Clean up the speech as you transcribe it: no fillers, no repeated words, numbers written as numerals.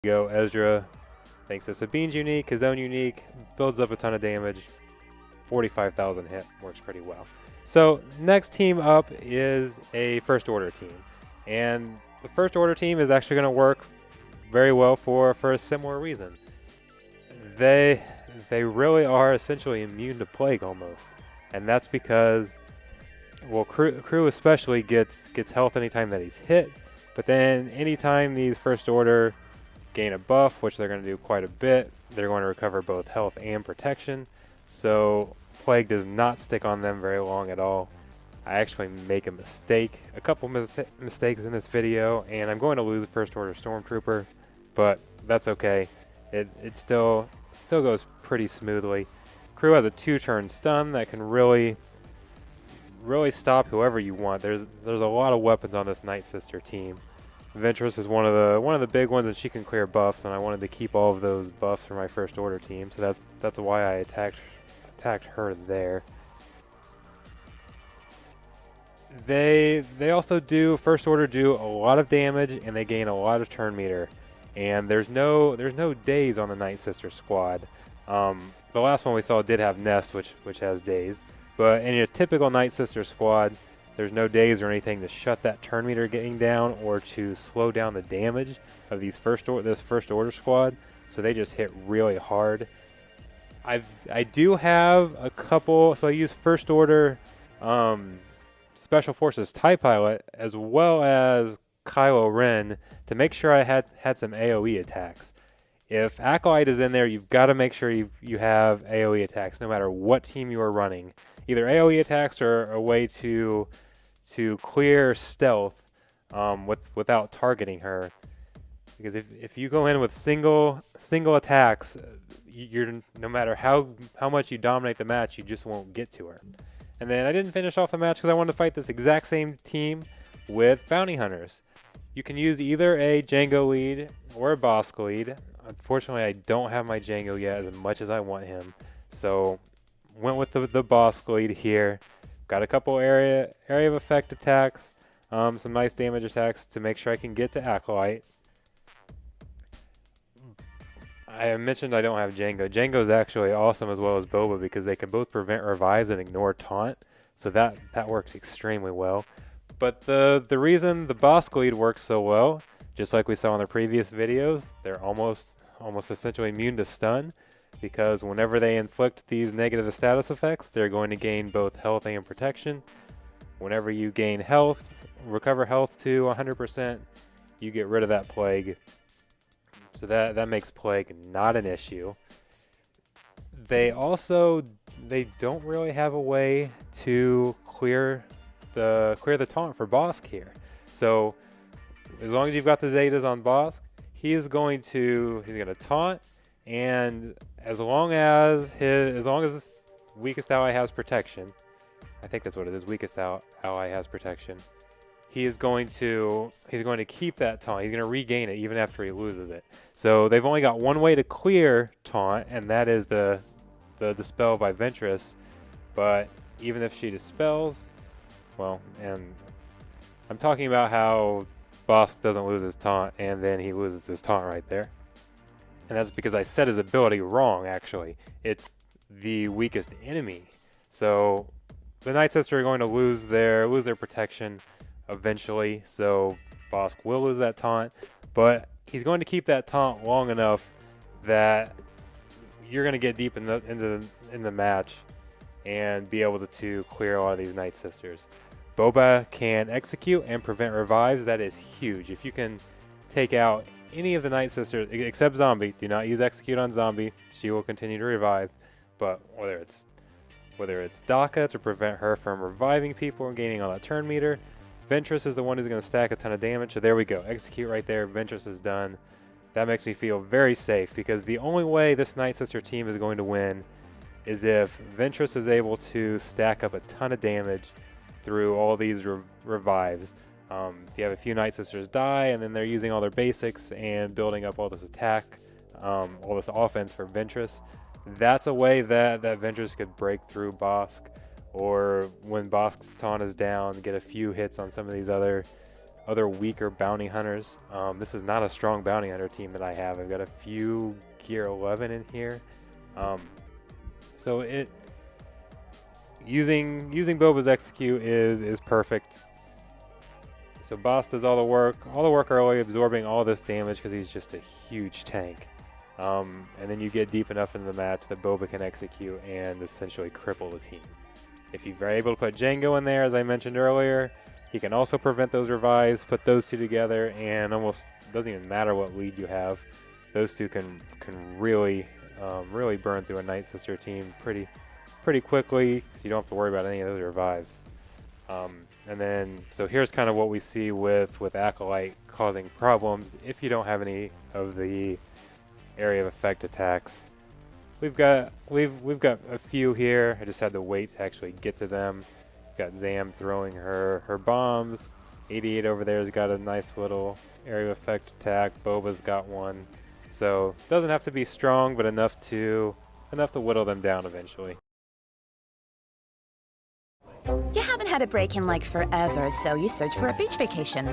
Go Ezra, thanks to Sabine's unique, his own unique, builds up a ton of damage. 45,000 hit, works pretty well. So next team up is a first order team. And the first order team is actually going to work very well for a similar reason. They really are essentially immune to plague almost. And that's because, well, Crew especially gets health anytime that he's hit, but then anytime these first order gain a buff, which they're going to do quite a bit, they're going to recover both health and protection. So plague does not stick on them very long at all. I actually make a mistake, a couple mistakes in this video, and I'm going to lose first order Stormtrooper, but that's okay. It still goes pretty smoothly. Crew has a 2-turn stun that can really stop whoever you want. There's a lot of weapons on this Night Sister team. Ventress is one of the big ones, and she can clear buffs, and I wanted to keep all of those buffs for my first order team, so that's why I attacked her there. They also do first order do a lot of damage, and they gain a lot of turn meter, and there's no days on the Night Sister squad. The last one we saw did have Nest, which has days, but in a typical Night Sister squad, there's no days or anything to shut that turn meter getting down or to slow down the damage of this first order squad. So they just hit really hard. I do have a couple, so I use first order Special Forces TIE Pilot as well as Kylo Ren to make sure I had some AoE attacks. If Acolyte is in there, you've got to make sure you have AoE attacks no matter what team you are running. Either AoE attacks or a way to clear stealth without targeting her. Because if you go in with single attacks, you're no matter how much you dominate the match, you just won't get to her. And then I didn't finish off the match because I wanted to fight this exact same team with bounty hunters. You can use either a Jango lead or a Bossk lead. Unfortunately, I don't have my Jango yet as much as I want him, so went with the Bossk lead here. Got a couple area of effect attacks, some nice damage attacks to make sure I can get to Acolyte. I mentioned I don't have Jango. Jango is actually awesome as well as Boba because they can both prevent revives and ignore taunt, so that works extremely well. But the reason the Bossk lead works so well, just like we saw in the previous videos, they're almost essentially immune to stun, because whenever they inflict these negative status effects, they're going to gain both health and protection. Whenever you gain health, recover health to 100%, you get rid of that plague. So that makes plague not an issue. They don't really have a way to clear the taunt for Bossk here. So as long as you've got the Zetas on Bossk, he's going to taunt, and as long as his weakest ally has protection, I think that's what it is. Weakest ally has protection. He's going to keep that taunt. He's going to regain it even after he loses it. So they've only got one way to clear taunt, and that is the dispel by Ventress. But even if she dispels, well, and I'm talking about how Bossk doesn't lose his taunt, and then he loses his taunt right there. And that's because I set his ability wrong, actually. It's the weakest enemy. So the Night Sister are going to lose their protection eventually, so Bossk will lose that taunt, but he's going to keep that taunt long enough that you're going to get deep in the match and be able to clear a lot of these Night Sisters. Boba can execute and prevent revives. That is huge. If you can take out any of the Night Sisters, except Zombie, do not use execute on Zombie. She will continue to revive, but whether it's Daka to prevent her from reviving people and gaining all that turn meter, Ventress is the one who's going to stack a ton of damage. So there we go. Execute right there. Ventress is done. That makes me feel very safe, because the only way this Night Sister team is going to win is if Ventress is able to stack up a ton of damage through all these revives. If you have a few Night Sisters die and then they're using all their basics and building up all this attack, all this offense for Ventress, that's a way that Ventress could break through Bossk, or when Bossk's taunt is down, get a few hits on some of these other other weaker bounty hunters. This is not a strong bounty hunter team that I have. I've got a few gear 11 in here. So using Boba's execute is perfect. So Boss does all the work early, absorbing all this damage because he's just a huge tank. And then you get deep enough into the match that Boba can execute and essentially cripple the team. If you're able to put Jango in there, as I mentioned earlier, he can also prevent those revives, put those two together, and almost doesn't even matter what lead you have. Those two can really really burn through a Night Sister team pretty quickly, so you don't have to worry about any of those revives. And then, so here's kind of what we see with Acolyte causing problems if you don't have any of the area of effect attacks. We've got a few here. I just had to wait to actually get to them. We've got Zam throwing her bombs. 88 over there's got a nice little area of effect attack. Boba's got one. So doesn't have to be strong, but enough to whittle them down eventually. You haven't had a break in like forever, so you search for a beach vacation.